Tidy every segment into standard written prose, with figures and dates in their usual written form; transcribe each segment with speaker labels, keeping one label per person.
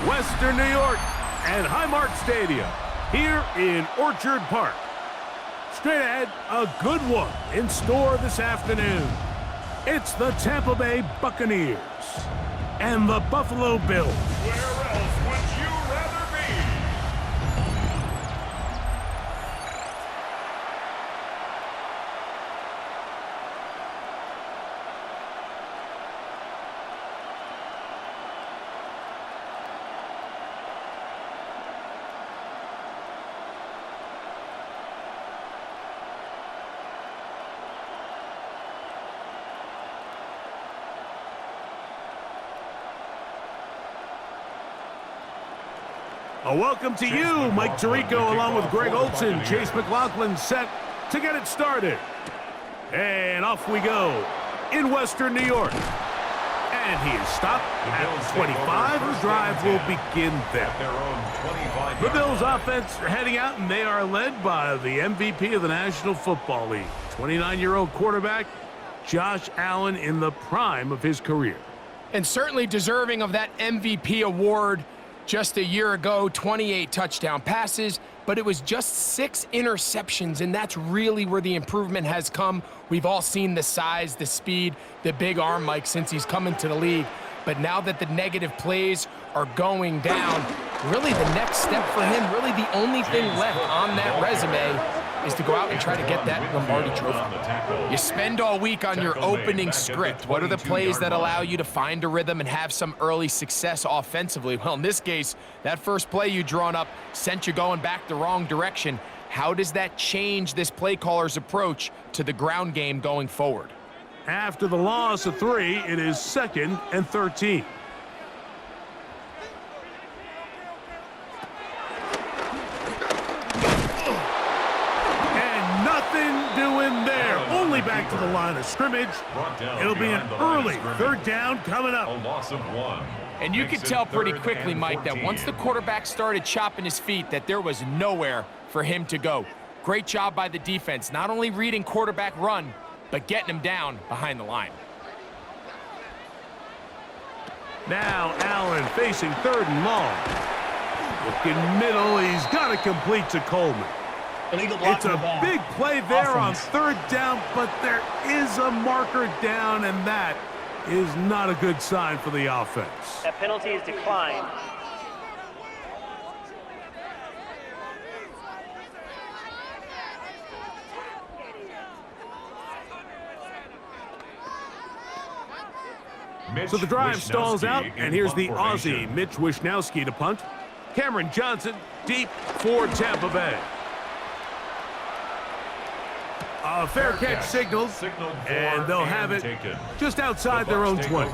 Speaker 1: Western New York, and Highmark Stadium here in Orchard Park. Straight ahead, a good one in store this afternoon. It's the Tampa Bay Buccaneers and the Buffalo Bills.
Speaker 2: Where else would you rather be?
Speaker 1: A welcome to you, Mike Tirico, along with Greg Olson. Chase McLaughlin set to get it started. And off we go in Western New York. And he is stopped at the 25. The drive will begin there. The Bills offense are heading out, and they are led by the MVP of the National Football League, 29-year-old quarterback Josh Allen, in the prime of his career.
Speaker 3: And certainly deserving of that MVP award. Just a year ago, 28 touchdown passes, but it was just 6 interceptions, and that's really where the improvement has come. We've all seen the size, the speed, the big arm, Mike, since he's come into the league. But now that the negative plays are going down, really the next step for him, really the only thing left on that resume is to go out and try to get that Lombardi trophy. You spend all week on your opening script. What are the plays that allow you to find a rhythm and have some early success offensively? Well, in this case, that first play you drawn up sent you going back the wrong direction. How does that change this play caller's approach to the ground game going forward?
Speaker 1: After the loss of 3, it is 2nd and 13. Doing there, only back to the line of scrimmage. It'll be an early 3rd down coming up.
Speaker 2: A loss of 1.
Speaker 3: And you could tell pretty quickly, Mike, that once the quarterback started chopping his feet, that there was nowhere for him to go. Great job by the defense, not only reading quarterback run, but getting him down behind the line.
Speaker 1: Now Allen facing 3rd and long. Looking middle, he's got to complete to Coleman. It's a big play there on 3rd down, but there is a marker down, and that is not a good sign for the offense.
Speaker 4: That penalty is declined.
Speaker 1: So the drive stalls out, and here's the Aussie, Mitch Wishnowsky, to punt. Cameron Johnson deep for Tampa Bay. A fair catch signaled, and they'll have it just outside their own 20.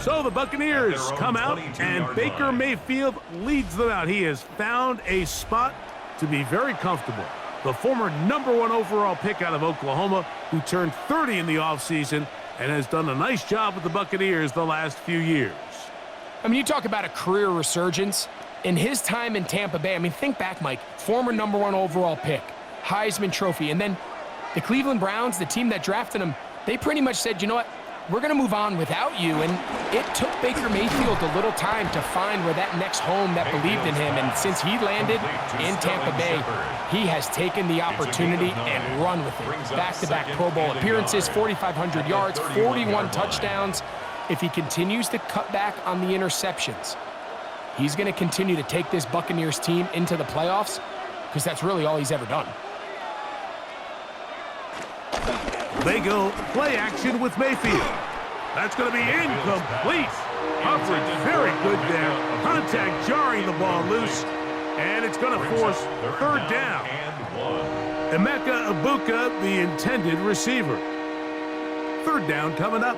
Speaker 1: So the Buccaneers come out, and Baker Mayfield leads them out. He has found a spot to be very comfortable. The former #1 overall pick out of Oklahoma, who turned 30 in the offseason and has done a nice job with the Buccaneers the last few years.
Speaker 3: I mean, you talk about a career resurgence. In his time in Tampa Bay, I mean, think back, Mike, former #1 overall pick, Heisman Trophy, and then the Cleveland Browns, the team that drafted him, they pretty much said, you know what, we're going to move on without you, and it took Baker Mayfield a little time to find where that next home that believed in him, and since he landed in Tampa Bay, he has taken the opportunity and run with it. Back-to-back Pro Bowl appearances, 4,500 yards, 41 touchdowns. If he continues to cut back on the interceptions, he's going to continue to take this Buccaneers team into the playoffs, because that's really all he's ever done.
Speaker 1: They go play action with Mayfield. That's going to be incomplete. Coverage very good there. Contact jarring the ball loose. And it's going to force 3rd down. Emeka Egbuka, the intended receiver. 3rd down coming up.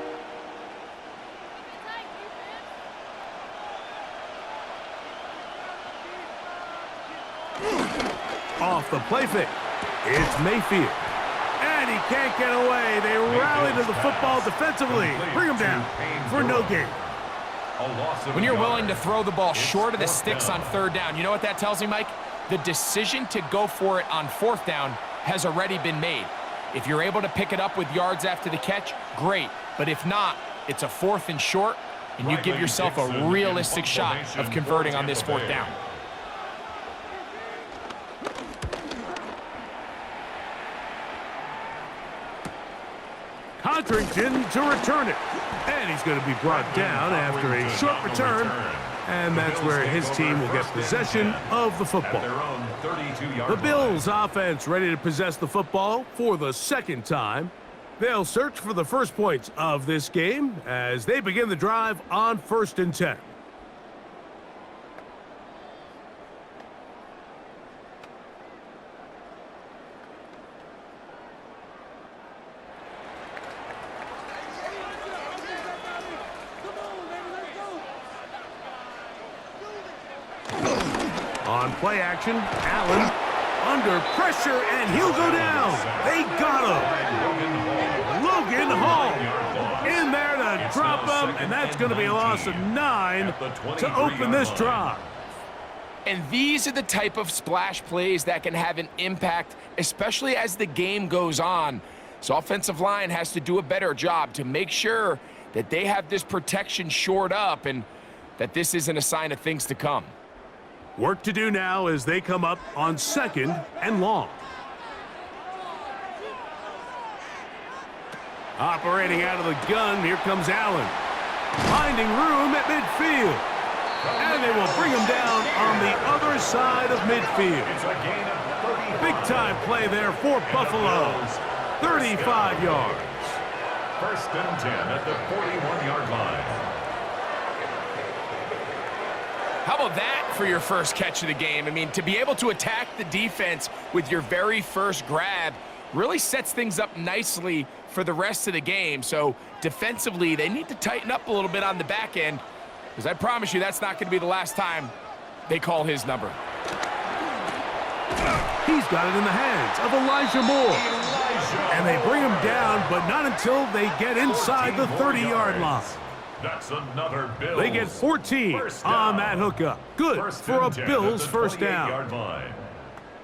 Speaker 1: Off the play fake. It's Mayfield. And he can't get away. They rally to the football defensively. Bring him down for no gain.
Speaker 3: When you're willing to throw the ball short of the sticks on 3rd down, you know what that tells me, Mike? The decision to go for it on 4th down has already been made. If you're able to pick it up with yards after the catch, great. But if not, it's a 4th and short, and you give yourself a realistic shot of converting on this 4th down.
Speaker 1: Codrington to return it. And he's going to be brought down after a short return. And that's where his team will get possession of the football. The Bills offense ready to possess the football for the 2nd time. They'll search for the first points of this game as they begin the drive on 1st and 10. On play action, Allen under pressure, and he'll go down. They got him. Logan Hall in there to drop him, and that's going to be a loss of 9 to open this drive.
Speaker 3: And these are the type of splash plays that can have an impact, especially as the game goes on. So offensive line has to do a better job to make sure that they have this protection shored up and that this isn't a sign of things to come.
Speaker 1: Work to do now as they come up on 2nd and long. Operating out of the gun, here comes Allen. Finding room at midfield. And they will bring him down on the other side of midfield. Big-time play there for Buffalo. 35 yards.
Speaker 2: 1st and 10 at the 41-yard line.
Speaker 3: How about that for your first catch of the game? I mean, to be able to attack the defense with your very first grab really sets things up nicely for the rest of the game. So defensively, they need to tighten up a little bit on the back end, because I promise you that's not going to be the last time they call his number.
Speaker 1: He's got it in the hands of Elijah Moore. And they bring him down, but not until they get inside the 30-yard line.
Speaker 2: That's another Bills.
Speaker 1: They get 14 on that hookup. Good for a Bills first down.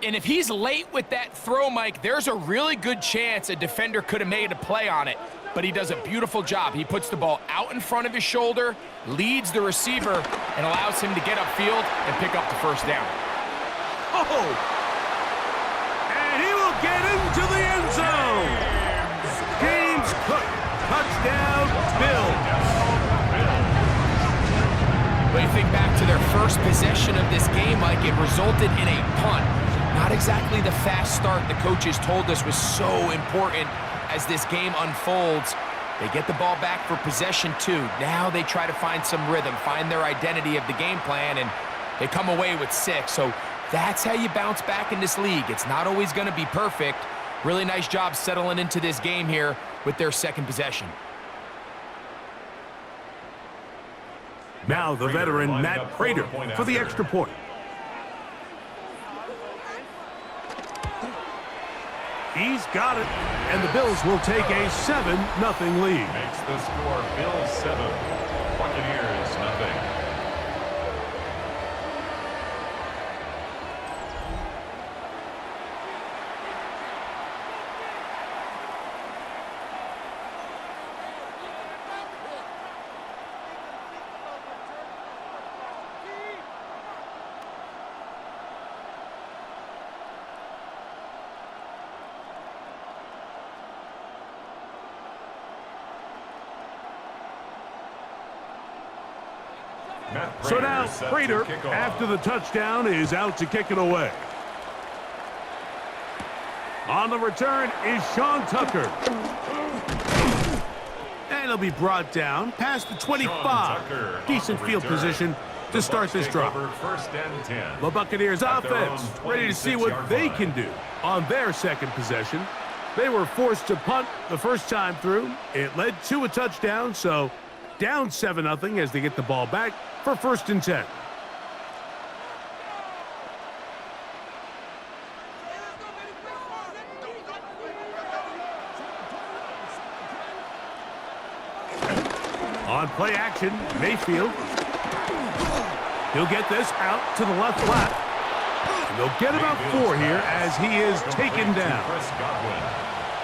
Speaker 3: And if he's late with that throw, Mike, there's a really good chance a defender could have made a play on it. But he does a beautiful job. He puts the ball out in front of his shoulder, leads the receiver, and allows him to get upfield and pick up the first down.
Speaker 1: Oh! And he will get into the end zone. James Cook, touchdown, Bills.
Speaker 3: But you think back to their first possession of this game, Mike, it resulted in a punt. Not exactly the fast start the coaches told us was so important as this game unfolds. They get the ball back for possession 2. Now they try to find some rhythm, find their identity of the game plan, and they come away with 6. So that's how you bounce back in this league. It's not always going to be perfect. Really nice job settling into this game here with their second possession.
Speaker 1: Now the veteran Matt Prater for the extra point. He's got it, and the Bills will take a 7-0 lead.
Speaker 2: Makes the score Bills 7, Buccaneers 0.
Speaker 1: So now Prater, after the touchdown, is out to kick it away. On the return is Sean Tucker. And he'll be brought down past the 25. Decent field position to start this drive. The Buccaneers offense ready to see what they can do on their second possession. They were forced to punt the first time through. It led to a touchdown, so down 7-0 as they get the ball back for 1st and 10. On play action, Mayfield. He'll get this out to the left flat. And they'll get about 4 here as he is taken down.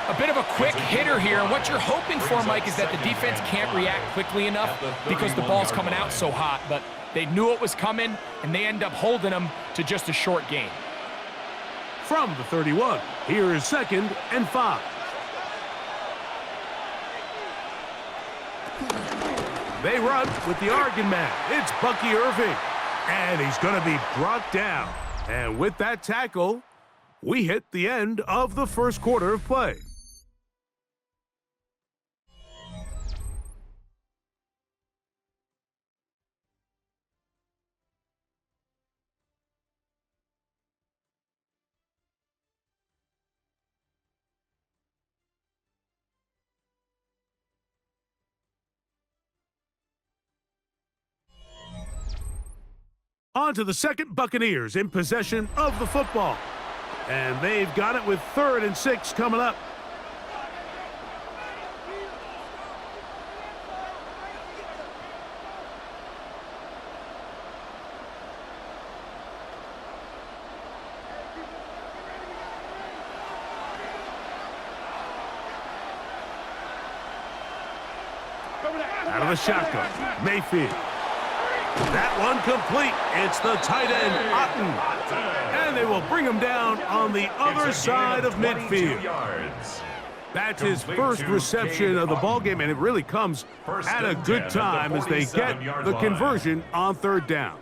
Speaker 3: A bit of a quick hitter here, and what you're hoping for, Mike, is that the defense can't react quickly enough because the ball's coming out so hot, but they knew it was coming, and they end up holding them to just a short gain.
Speaker 1: From the 31, here is 2nd and 5. They run with the Oregon man. It's Bucky Irving, and he's going to be brought down. And with that tackle, we hit the end of the first quarter of play. On to the second. Buccaneers in possession of the football. And they've got it with 3rd and 6 coming up. Out of the shotgun, Mayfield. That one complete. It's the tight end, Otten. And they will bring him down on the other side of midfield. That's his first reception of the ballgame, and it really comes at a good time as they get the conversion on 3rd down.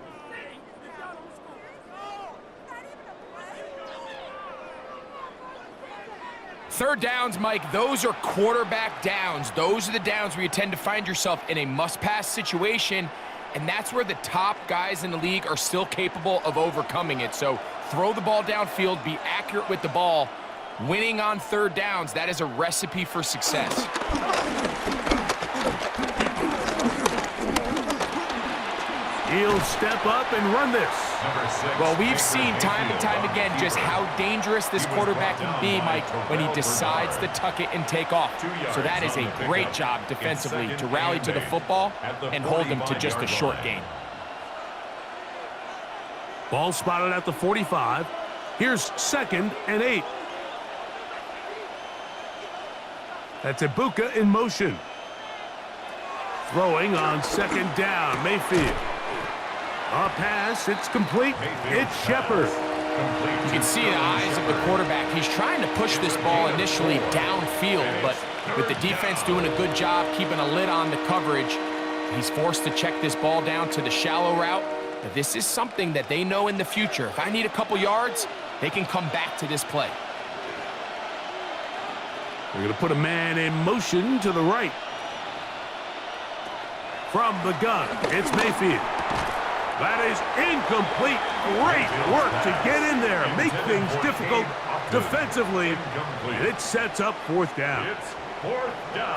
Speaker 3: Third downs, Mike, those are quarterback downs. Those are the downs where you tend to find yourself in a must-pass situation, and that's where the top guys in the league are still capable of overcoming it. So throw the ball downfield, be accurate with the ball. Winning on 3rd downs, that is a recipe for success.
Speaker 1: He'll step up and run this.
Speaker 3: Well, we've seen time and time again just how dangerous this quarterback can be, Mike, when he decides to tuck it and take off. So that is a great job defensively to rally to the football and hold him to just a short gain.
Speaker 1: Ball spotted at the 45. Here's 2nd and 8. That's Ibuka in motion. Throwing on 2nd down, Mayfield. A pass, it's complete. It's Shepard.
Speaker 3: You can see the eyes of the quarterback. He's trying to push this ball initially downfield, but with the defense doing a good job keeping a lid on the coverage, he's forced to check this ball down to the shallow route. But this is something that they know in the future. If I need a couple yards, they can come back to this play.
Speaker 1: They're going to put a man in motion to the right. From the gun, it's Mayfield. That is incomplete. Great work to get in there, make things difficult defensively. And it sets up 4th down.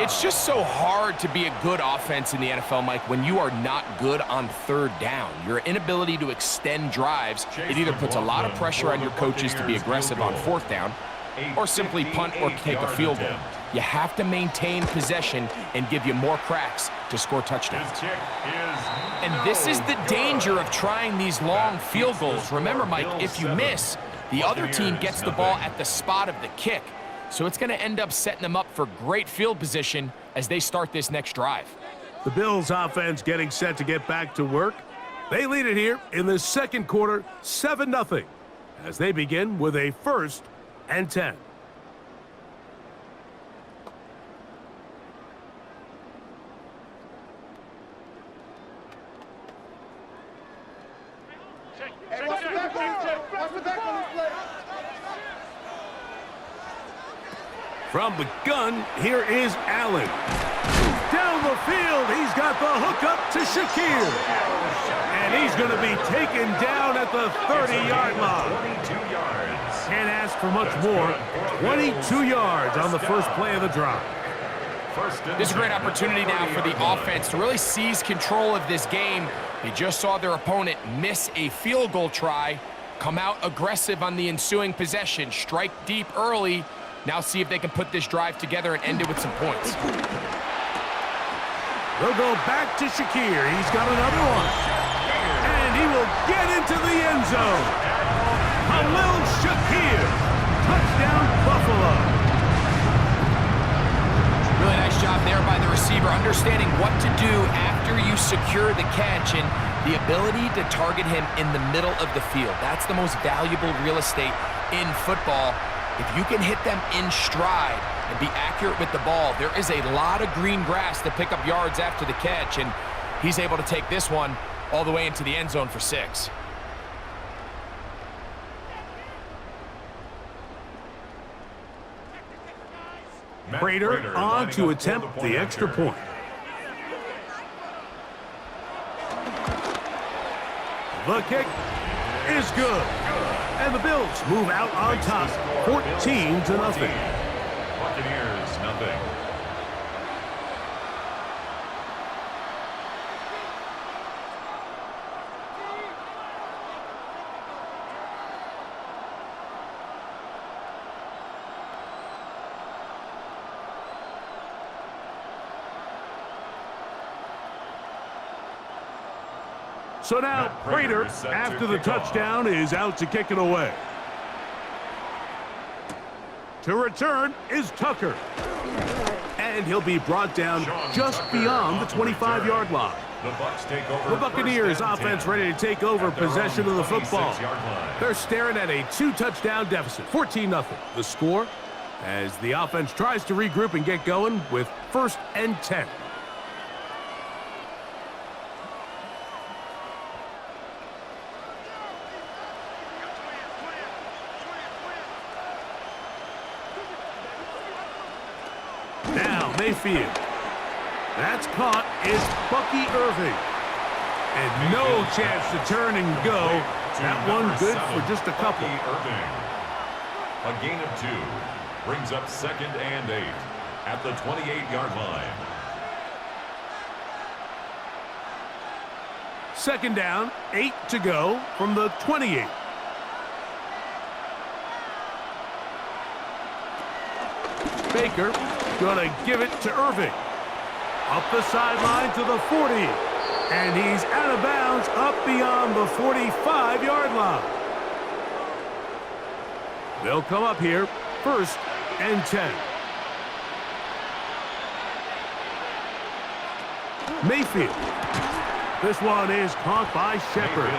Speaker 3: It's just so hard to be a good offense in the NFL, Mike, when you are not good on 3rd down. Your inability to extend drives, it either puts a lot of pressure on your coaches to be aggressive on 4th down or simply punt or take a field goal. You have to maintain possession and give you more cracks to score touchdowns. And this is the danger of trying these long field goals. Remember, Mike, if you miss, the other team gets the ball at the spot of the kick. So it's going to end up setting them up for great field position as they start this next drive.
Speaker 1: The Bills offense getting set to get back to work. They lead it here in the 2nd quarter, 7-0, as they begin with a 1st and 10. From the gun, here is Allen. Down the field, he's got the hook up to Shakir. And he's going to be taken down at the 30-yard line. Can't ask for much more. 22 yards on the first play of the drive.
Speaker 3: This is a great opportunity now for the offense to really seize control of this game. They just saw their opponent miss a field goal try, come out aggressive on the ensuing possession, strike deep early. Now see if they can put this drive together and end it with some points.
Speaker 1: They'll go back to Shakir. He's got another one. And he will get into the end zone. Khalil Shakir. Touchdown, Buffalo.
Speaker 3: job there by the receiver, understanding what to do after you secure the catch and the ability to target him in the middle of the field. That's the most valuable real estate in football. If you can hit them in stride and be accurate with the ball, there is a lot of green grass to pick up yards after the catch, and he's able to take this one all the way into the end zone for 6.
Speaker 1: Prater on to attempt the extra point. The kick is good. And the Bills move out on top, 14-0.
Speaker 2: Buccaneers, nothing.
Speaker 1: So now Prater, after the touchdown, is out to kick it away. To return is Tucker. And he'll be brought down just beyond the 25-yard line. The Buccaneers offense ready to take over possession of the football. They're staring at a 2-touchdown deficit, 14-0. The score as the offense tries to regroup and get going with 1st and 10. Now Mayfield. That's caught. It's Bucky Irving. And no chance to turn and go. That one good for just a couple.
Speaker 2: A gain of 2 brings up 2nd and 8 at the 28-yard line.
Speaker 1: 2nd down, 8 to go from the 28. Baker gonna give it to Irving. Up the sideline to the 40. And he's out of bounds up beyond the 45-yard line. They'll come up here, 1st and 10. Mayfield. This one is caught by Shepard.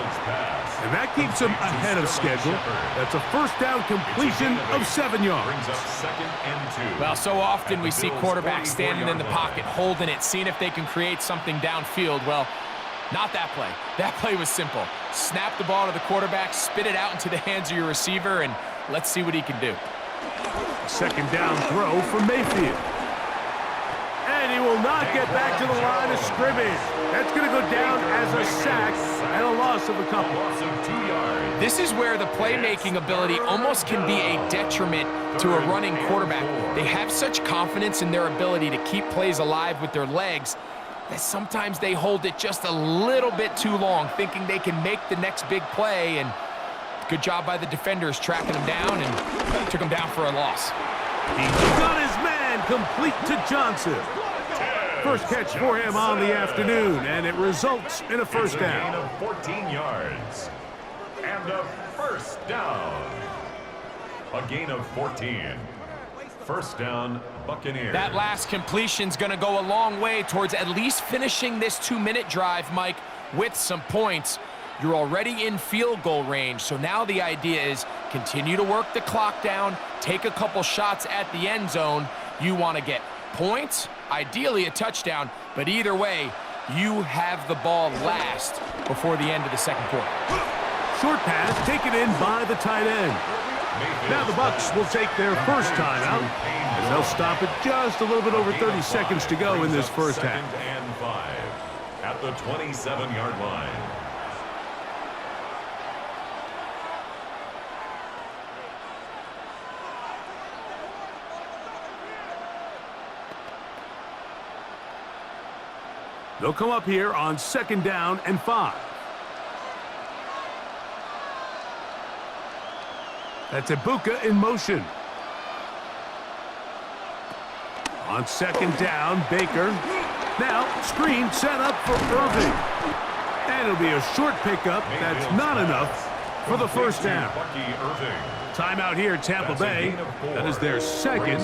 Speaker 1: And that keeps him ahead of schedule. That's a 1st down completion of 7 yards.
Speaker 3: Well, so often we see quarterbacks standing in the pocket, holding it, seeing if they can create something downfield. Well, not that play. That play was simple. Snap the ball to the quarterback, spit it out into the hands of your receiver, and let's see what he can do.
Speaker 1: 2nd down throw for Mayfield. And he will not get back to the line of scrimmage. That's going to go down as a sack and a loss of a couple.
Speaker 3: This is where the playmaking ability almost can be a detriment to a running quarterback. They have such confidence in their ability to keep plays alive with their legs that sometimes they hold it just a little bit too long, thinking they can make the next big play, and good job by the defenders tracking him down and took him down for a loss.
Speaker 1: He got his man complete to Johnson. First catch for him on the afternoon, and it results in a 1st down.
Speaker 2: A gain of 14 yards. And a 1st down. A gain of 14. 1st down, Buccaneers.
Speaker 3: That last completion's going to go a long way towards at least finishing this 2-minute drive, Mike, with some points. You're already in field goal range, so now the idea is continue to work the clock down, take a couple shots at the end zone. You want to get points, ideally a touchdown, but either way, you have the ball last before the end of the 2nd quarter.
Speaker 1: Short pass taken in by the tight end. Now the Bucs will take their 1st timeout, and they'll stop it just a little bit over 30 seconds to go in this 1st half.
Speaker 2: 2nd and 5 at the 27-yard line.
Speaker 1: They'll come up here on 2nd down and 5. That's Ibuka in motion. On 2nd down, Baker. Now, screen set up for Irving. And it'll be a short pickup. That's not enough for the first down. Timeout here, Tampa Bay. That is their second.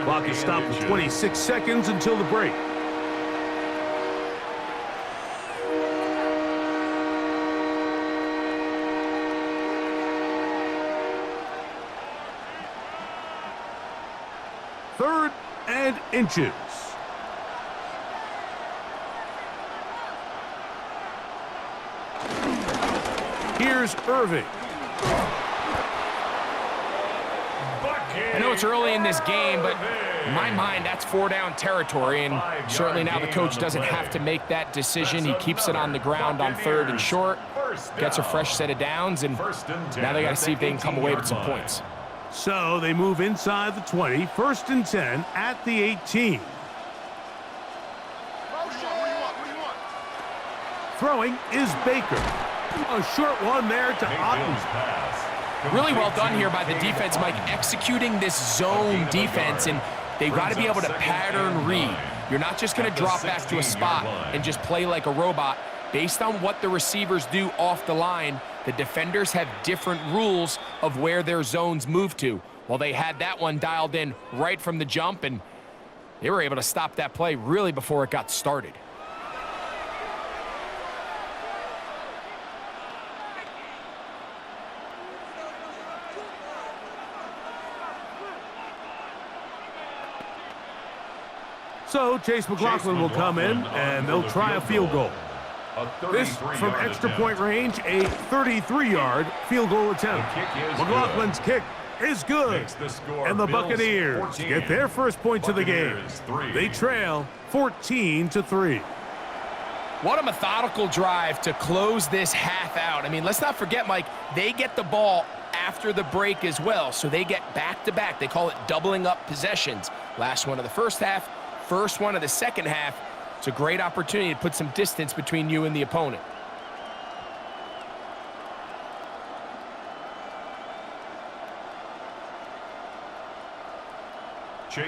Speaker 1: Clock is stopped for 26 seconds until the break. Third and inches. Here's Irving.
Speaker 3: I know it's early in this game, but in my mind, that's 4-down territory, and certainly now the coach doesn't have to make that decision. He keeps it on the ground on 3rd and short, gets a fresh set of downs, and now they got to see if they can come away with some points.
Speaker 1: So they move inside the 20, 1st and 10 at the 18. Throwing is Baker. A short one there to Otten.
Speaker 3: Really well done here by the defense, Mike, executing this zone defense, and they've got to be able to pattern read. You're not just going to drop back to a spot and just play like a robot. Based on what the receivers do off the line, the defenders have different rules of where their zones move to. Well, they had that one dialed in right from the jump, and they were able to stop that play really before it got started.
Speaker 1: So Chase McLaughlin will come in, and they'll try a field goal. This from extra point range, a 33-yard field goal attempt. McLaughlin's kick is good, and the Buccaneers get their first points of the game. They trail 14-3.
Speaker 3: What a methodical drive to close this half out. I mean, let's not forget, Mike, they get the ball after the break as well, so they get back-to-back. They call it doubling up possessions. Last one of the first half, first one of the second half. It's a great opportunity to put some distance between you and the opponent.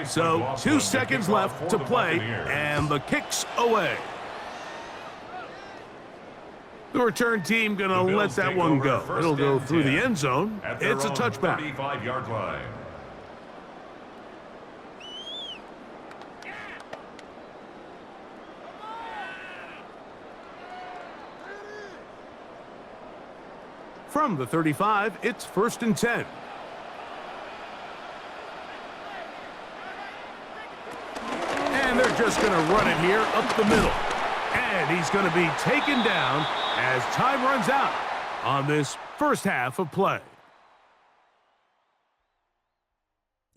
Speaker 1: So 2 seconds left to play, and the kick's away. The return team going to let that one go. It'll go through the end zone. It's a touchback.
Speaker 2: 35-yard line.
Speaker 1: From the 35, it's 1st and 10. And they're just going to run it here up the middle. And he's going to be taken down as time runs out on this first half of play.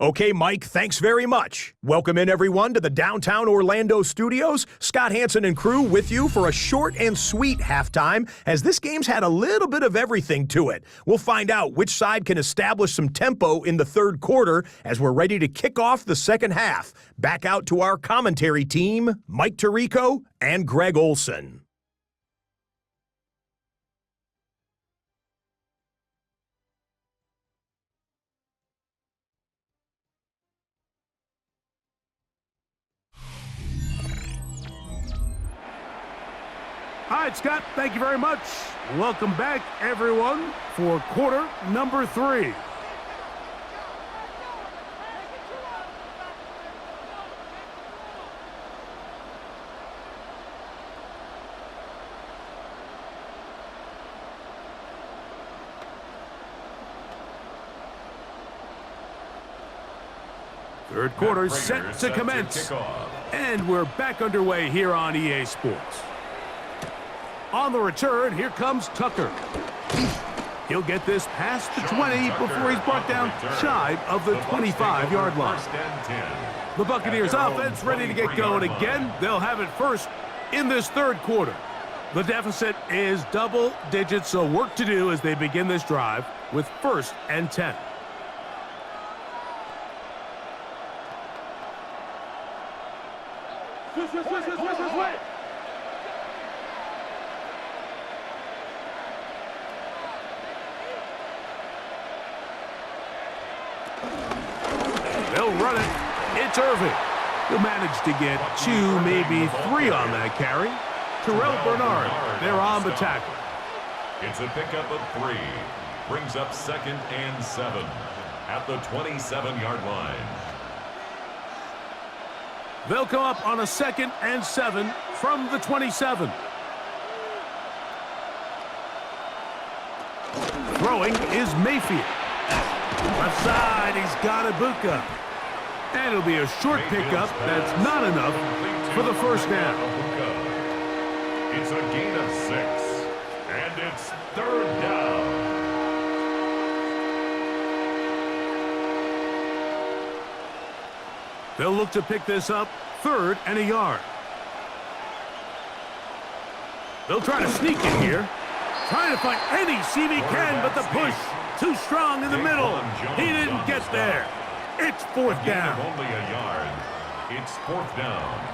Speaker 4: Okay, Mike, thanks very much. Welcome in, everyone, to the downtown Orlando studios. Scott Hansen and crew with you for a short and sweet halftime, as this game's had a little bit of everything to it. We'll find out which side can establish some tempo in the third quarter as we're ready to kick off the second half. Back out to our commentary team, Mike Tirico and Greg Olson.
Speaker 1: All right, Scott, thank you very much. Welcome back, everyone, for quarter number 3. Third quarter set to commence. And we're back underway here on EA Sports. On the return, here comes Tucker. He'll get this past the 20 before he's brought down shy of the 25-yard line. The Buccaneers offense ready to get going again. They'll have it first in this third quarter. The deficit is double digits, so work to do as they begin this drive with 1st and 10. They'll run it. It's Irving. He'll manage to get 2, maybe 3 on that carry. Terrell Bernard, they're on the tackle.
Speaker 2: It's a pickup of 3. brings up 2nd and 7 at the 27-yard line.
Speaker 1: They'll come up on a 2nd and 7 from the 27. Throwing is Mayfield. Left side, he's got Ibuka. And it'll be a short pickup that's not enough for the first down.
Speaker 2: It's a gain of 6, and it's 3rd down.
Speaker 1: They'll look to pick this up 3rd and a yard. They'll try to sneak in here. Trying to find any seam he can, but the push too strong in the middle. He didn't get there. It's 4th down.
Speaker 2: Only a yard. It's 4th down.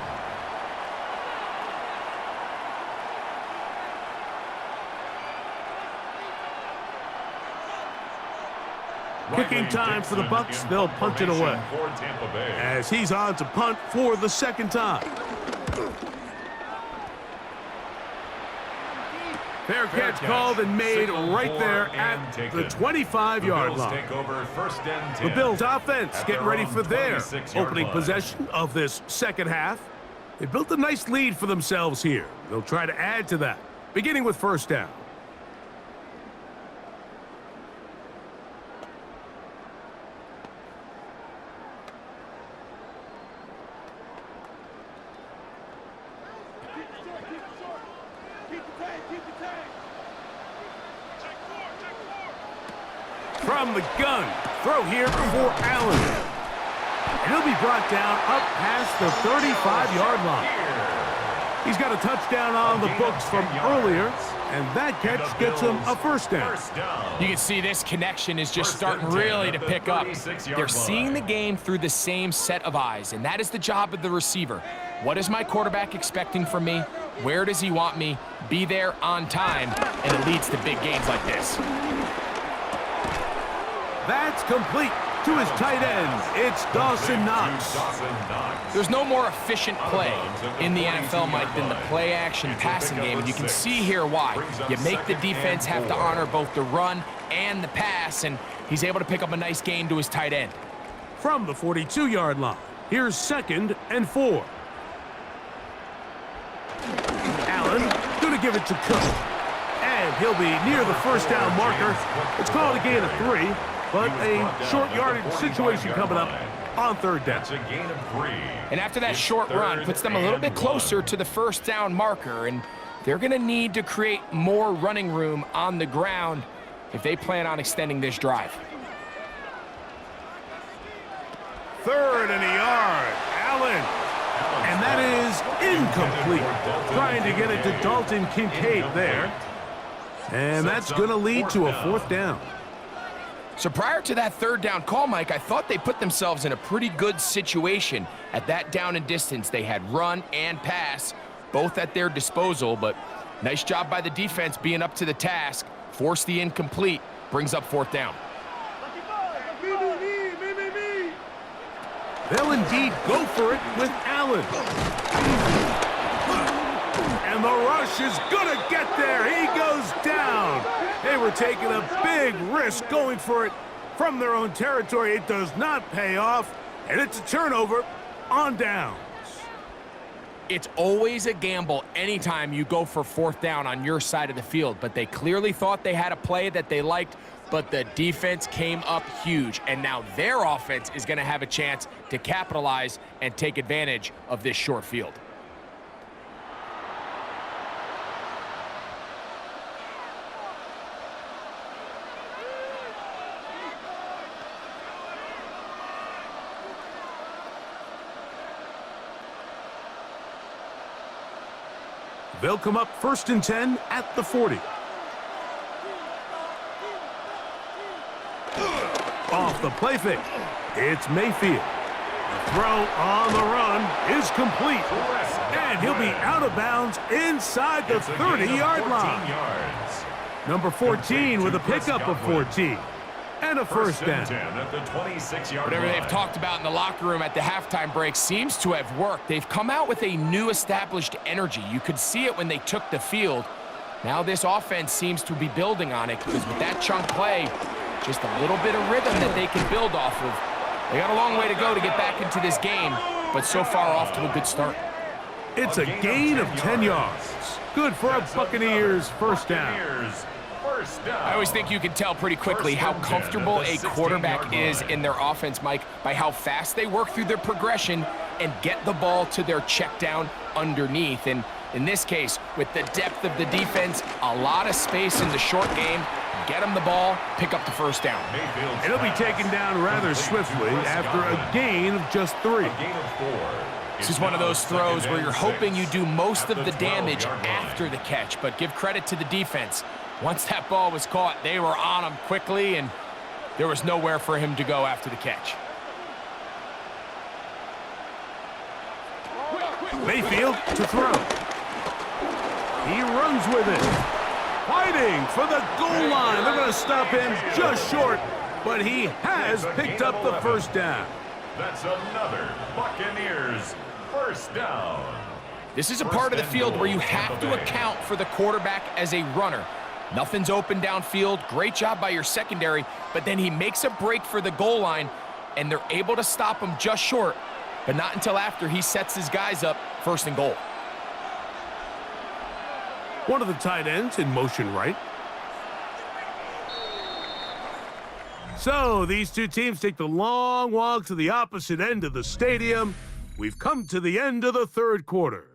Speaker 1: Kicking time for the Bucs. They'll punt it away as he's on to punt for the 2nd time. Fair catch called and made right there at the 25-yard line. The Bills offense getting ready for their opening possession of this second half. They built a nice lead for themselves here. They'll try to add to that, beginning with 1st down. From the gun, throw here for Allen. And he'll be brought down up past the 35-yard line. He's got a touchdown on the books from earlier, and that catch gets him a 1st down.
Speaker 3: You can see this connection is just starting really to pick up. They're seeing the game through the same set of eyes, and that is the job of the receiver. What is my quarterback expecting from me? Where does he want me? Be there on time, and it leads to big gains like this.
Speaker 1: That's complete to his tight end. It's Dawson Knox.
Speaker 3: There's no more efficient play in the NFL, Mike, than the play-action passing game, and you can see here why. You make the defense have to honor both the run and the pass, and he's able to pick up a nice gain to his tight end.
Speaker 1: From the 42-yard line, here's 2nd and 4. Allen going to give it to Cook. And he'll be near the 1st down marker. It's called a gain of 3. But a short yardage situation coming up on 3rd down.
Speaker 2: It's a gain of 3.
Speaker 3: And after that short run, puts them a little bit closer to the 1st down marker. And they're going to need to create more running room on the ground if they plan on extending this drive.
Speaker 1: 3rd and a yard. Allen. And that is incomplete. Trying to get it to Dalton Kincaid there. And that's going to lead to a 4th down.
Speaker 3: So prior to that 3rd down call, Mike, I thought they put themselves in a pretty good situation at that down and distance. They had run and pass, both at their disposal, but nice job by the defense being up to the task. Force the incomplete, brings up 4th down.
Speaker 1: They'll indeed go for it with Allen. And the rush is going to get there. He goes down. They were taking a big risk going for it from their own territory. It does not pay off, and it's a turnover on downs.
Speaker 3: It's always a gamble anytime you go for 4th down on your side of the field, but they clearly thought they had a play that they liked, but the defense came up huge, and now their offense is going to have a chance to capitalize and take advantage of this short field.
Speaker 1: They'll come up 1st and 10 at the 40. Off the play fake, it's Mayfield. The throw on the run is complete. And he'll be out of bounds inside the 30-yard line. Number 14 with a pickup of 14. And a 1st down.
Speaker 2: At the 26-yard
Speaker 3: Whatever
Speaker 2: line.
Speaker 3: they've talked about in the locker room at the halftime break seems to have worked. They've come out with a new established energy. You could see it when they took the field. Now this offense seems to be building on it because with that chunk play, just a little bit of rhythm that they can build off of. They got a long way to go to get back into this game, but so far off to a good start.
Speaker 1: It's a gain of 10 yards. Good for a Buccaneers first down.
Speaker 3: I always think you can tell pretty quickly how comfortable a quarterback is in their offense, Mike, by how fast they work through their progression and get the ball to their check down underneath. And in this case, with the depth of the defense, a lot of space in the short game, get them the ball, pick up the first down.
Speaker 1: It'll be taken down rather swiftly after a gain of just 3.
Speaker 3: This is one of those throws where you're hoping you do most of the damage after the catch, but give credit to the defense. Once that ball was caught, they were on him quickly, and there was nowhere for him to go after the catch.
Speaker 1: Mayfield to throw. He runs with it. Fighting for the goal line. They're going to stop him just short, but he has picked up the first down.
Speaker 2: That's another Buccaneers first down.
Speaker 3: This is a part of the field where you have to account for the quarterback as a runner. Nothing's open downfield. Great job by your secondary, but then he makes a break for the goal line, and they're able to stop him just short, but not until after he sets his guys up first and goal.
Speaker 1: One of the tight ends in motion right. So these two teams take the long walk to the opposite end of the stadium. We've come to the end of the third quarter.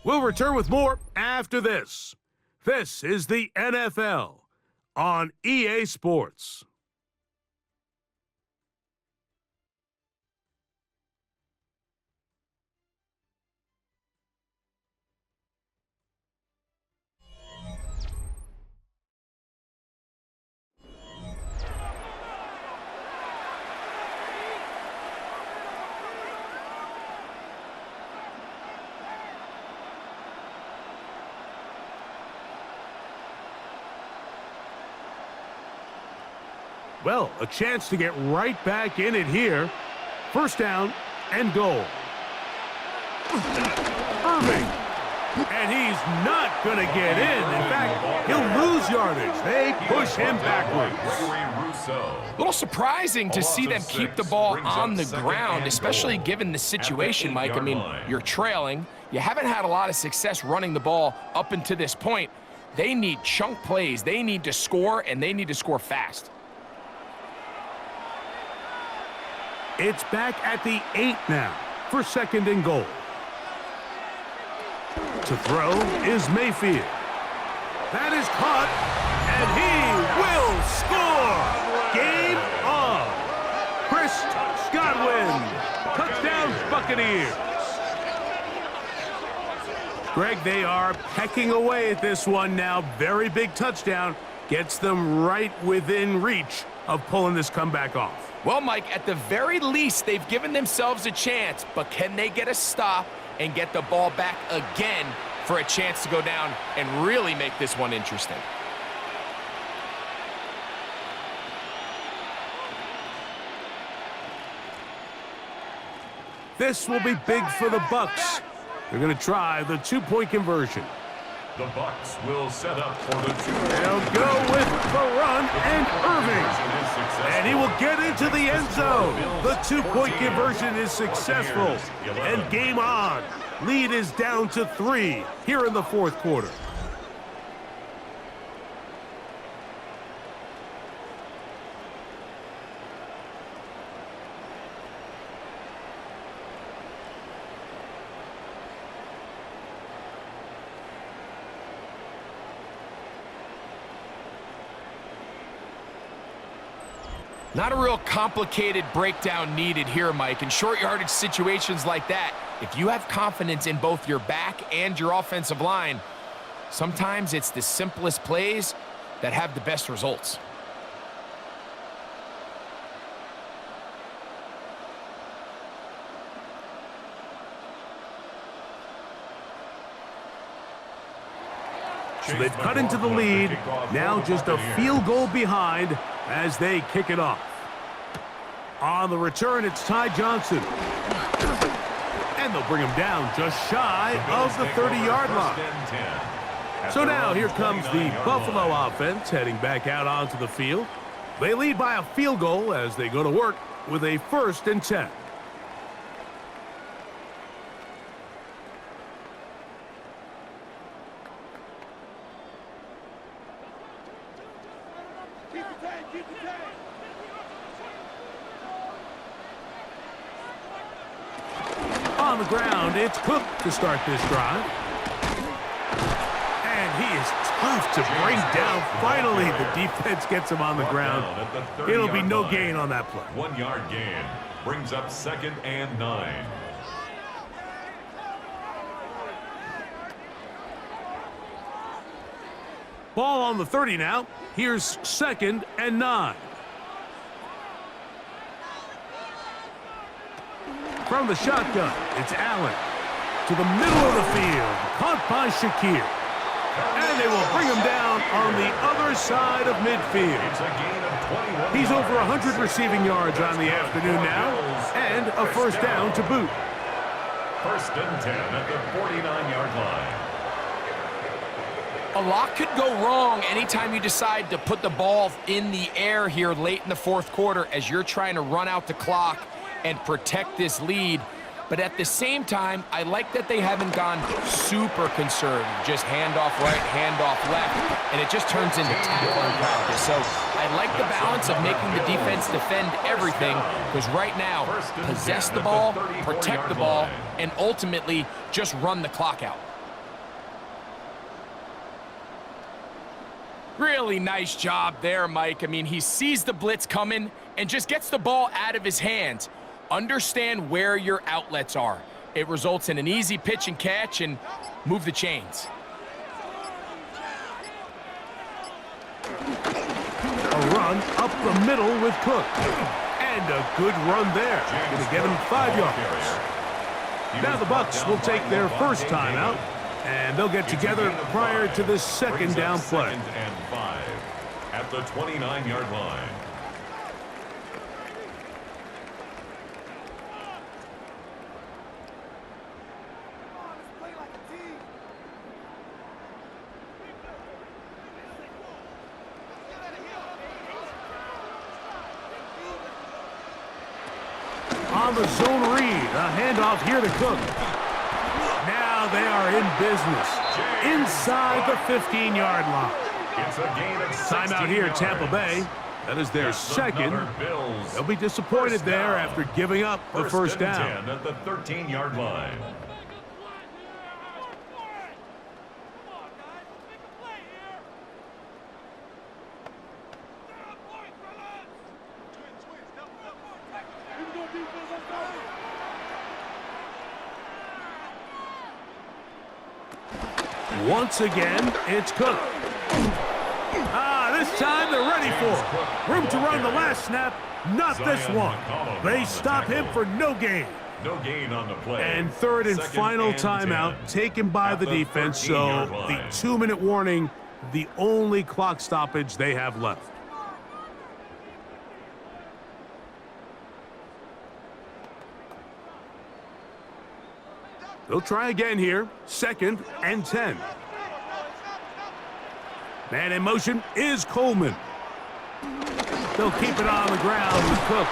Speaker 1: We'll return with more after this. This is the NFL on EA Sports. Well, a chance to get right back in it here. First down and goal. Irving. And he's not going to get in. In fact, he'll lose yardage. They push him backwards.
Speaker 3: A little surprising to see them keep the ball on the ground, especially given the situation, Mike. I mean, you're trailing. You haven't had a lot of success running the ball up until this point. They need chunk plays. They need to score, and they need to score fast.
Speaker 1: It's back at the 8 now for second and goal. To throw is Mayfield. That is caught, and he will score. Game on. Chris Godwin. Touchdown, Buccaneers. Greg, they are pecking away at this one now. Very big touchdown. Gets them right within reach of pulling this comeback off.
Speaker 3: Well, Mike, at the very least, they've given themselves a chance, but can they get a stop and get the ball back again for a chance to go down and really make this one interesting?
Speaker 1: This will be big for the Bucs. They're going to try the two-point conversion.
Speaker 2: The Bucs will set up for the
Speaker 1: They'll go with the run and Irving. And he will get into the end zone. The two-point conversion is successful. And game on. Lead is down to 3 here in the fourth quarter.
Speaker 3: Not a real complicated breakdown needed here, Mike. In short yardage situations like that, if you have confidence in both your back and your offensive line, sometimes it's the simplest plays that have the best results.
Speaker 1: So they've cut into the lead. Now just a field goal behind as they kick it off. On the return, it's Ty Johnson. And they'll bring him down just shy of the 30-yard line. So now here comes the Buffalo offense heading back out onto the field. They lead by a field goal as they go to work with a 1st and 10. On the ground, it's Cook to start this drive. And he is tough to bring down. Finally, the defense gets him on the ground. It'll be no gain on that play.
Speaker 2: 1 yard gain brings up 2nd and 9.
Speaker 1: Ball on the 30 now. Here's 2nd and 9. From the shotgun, it's Allen. To the middle of the field, caught by Shakir. And they will bring him down on the other side of midfield.
Speaker 2: It's a gain of 21.
Speaker 1: He's over 100 receiving yards on the afternoon now, and a 1st down to boot.
Speaker 2: 1st and 10 at the 49-yard line.
Speaker 3: A lot could go wrong anytime you decide to put the ball in the air here late in the 4th quarter as you're trying to run out the clock and protect this lead. But at the same time, I like that they haven't gone super conservative. Just handoff right, handoff left, and it just turns into tackling practice. So I like the balance of making the defense defend everything, because right now, possess the ball, protect the ball, and ultimately just run the clock out. Really nice job there, Mike. I mean, he sees the blitz coming and just gets the ball out of his hands. Understand where your outlets are. It results in an easy pitch and catch and move the chains.
Speaker 1: A run up the middle with Cook. And a good run there. Going to get him 5 yards. Now the Bucs will take their 1st timeout, and they'll get together prior to this 2nd down play.
Speaker 2: 2nd and 5 at the 29-yard line.
Speaker 1: On the zone read, a handoff here to Cook. Now they are in business inside the 15-yard line.
Speaker 2: It's a gain of 16
Speaker 1: Timeout here,
Speaker 2: yards.
Speaker 1: Tampa Bay. That is their 2nd. They'll be disappointed there after giving up the 1st down.
Speaker 2: 10 at the 13-yard line.
Speaker 1: Once again, it's Cook. This time they're ready for it. Room to run the last snap, not this one. They stop him for no gain.
Speaker 2: No gain on the play.
Speaker 1: And 3rd and final timeout taken by the defense, so the 2-minute warning, the only clock stoppage they have left. They'll try again here, 2nd and 10. Man in motion is Coleman. They'll keep it on the ground with Cook.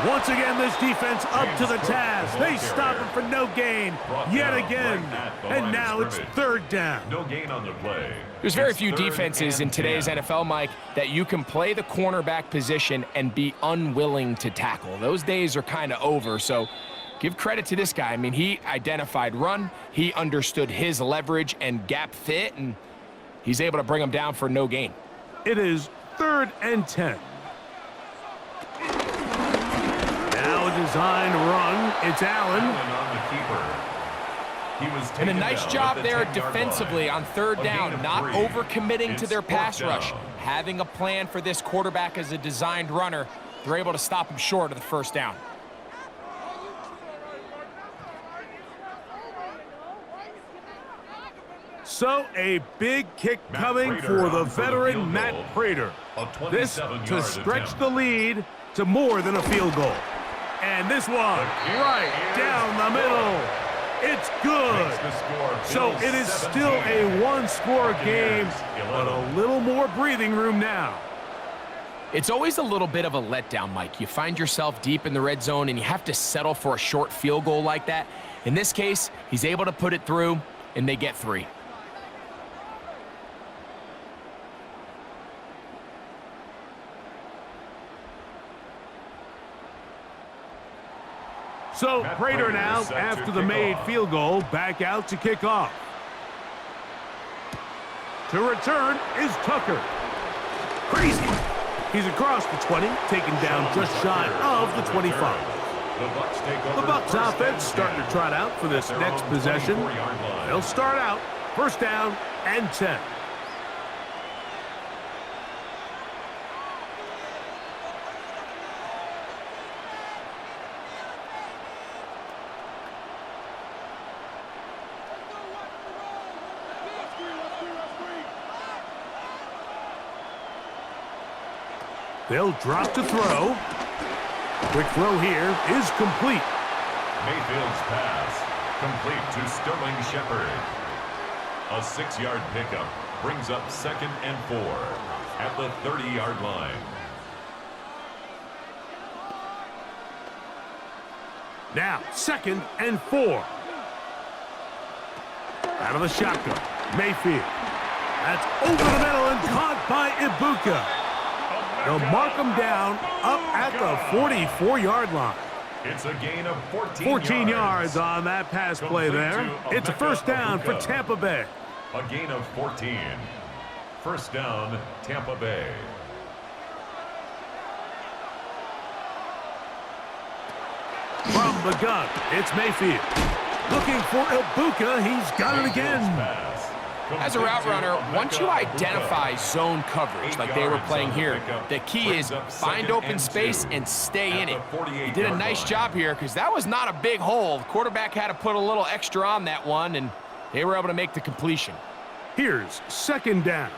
Speaker 1: Once again, this defense up to the task. They stop him for no gain yet again. And now it's 3rd down.
Speaker 2: No gain on the play.
Speaker 3: There's very few defenses in today's NFL, Mike, that you can play the cornerback position and be unwilling to tackle. Those days are kind of over, so give credit to this guy. I mean, he identified run, he understood his leverage and gap fit, and he's able to bring him down for no gain.
Speaker 1: It is 3rd and 10. Now a designed run. It's Allen.
Speaker 2: On the keeper. He was
Speaker 3: And a
Speaker 2: taken
Speaker 3: nice
Speaker 2: down
Speaker 3: job
Speaker 2: at the
Speaker 3: there
Speaker 2: 10-yard
Speaker 3: defensively
Speaker 2: line.
Speaker 3: on 3rd
Speaker 2: A
Speaker 3: down,
Speaker 2: gain of
Speaker 3: not
Speaker 2: 3.
Speaker 3: overcommitting to
Speaker 2: It's
Speaker 3: their pass
Speaker 2: 4th
Speaker 3: rush.
Speaker 2: down.
Speaker 3: Having a plan for this quarterback as a designed runner, they're able to stop him short of the 1st down.
Speaker 1: So a big kick
Speaker 2: Matt
Speaker 1: coming
Speaker 2: Prater
Speaker 1: for the
Speaker 2: on for the
Speaker 1: veteran
Speaker 2: field
Speaker 1: Matt
Speaker 2: goal.
Speaker 1: Prater.
Speaker 2: A
Speaker 1: This
Speaker 2: 27-yard
Speaker 1: to stretch
Speaker 2: attempt.
Speaker 1: the lead to more than a field goal. And this one right down the middle. It's good. So it is still a one-score game, but a little more breathing room now.
Speaker 3: It's always a little bit of a letdown, Mike. You find yourself deep in the red zone, and you have to settle for a short field goal like that. In this case, he's able to put it through, and they get 3.
Speaker 1: So Prater now, after the made field goal, back out to kick off. To return is Tucker. Crazy. He's across the 20, taken down just shy of the 25. The Bucs offense starting to trot out for this next possession. They'll start out first down and 10. They'll drop to throw. Quick throw here is complete.
Speaker 2: Mayfield's pass complete to Sterling Shepard. A 6-yard pickup brings up 2nd and 4 at the 30-yard line.
Speaker 1: Now 2nd and 4. Out of the shotgun, Mayfield. That's over the middle and caught by Ibuka. They'll mark him down up at the 44-yard line.
Speaker 2: It's a gain of
Speaker 1: 14 yards on that pass play there. It's a first down for Tampa Bay.
Speaker 2: A gain of 14. First down, Tampa Bay.
Speaker 1: From the gun, it's Mayfield. Looking for Ibuka. He's got it again.
Speaker 3: As a route runner, once you identify zone coverage like they were playing here, the key is find open space and stay in it. He did a nice job here because that was not a big hole. The quarterback had to put a little extra on that one, and they were able to make the completion.
Speaker 1: Here's 2nd down.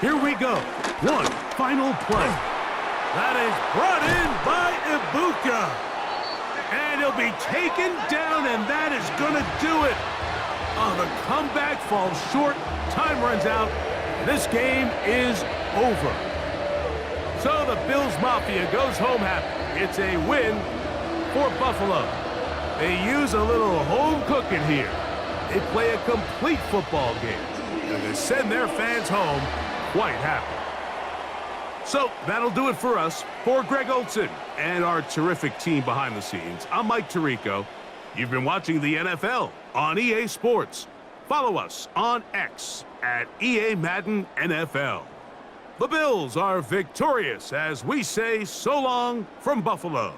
Speaker 1: Here we go. One final play. That is brought in by Ibuka. And he'll be taken down, and that is going to do it. Oh, the comeback falls short. Time runs out. This game is over. So the Bills Mafia goes home happy. It's a win for Buffalo. They use a little home cooking here. They play a complete football game, and they send their fans home quite happy. So that'll do it for us. For Greg Olson and our terrific team behind the scenes, I'm Mike Tirico. You've been watching the NFL on EA Sports. Follow us on X at EA Madden NFL. The Bills are victorious as we say so long from Buffalo.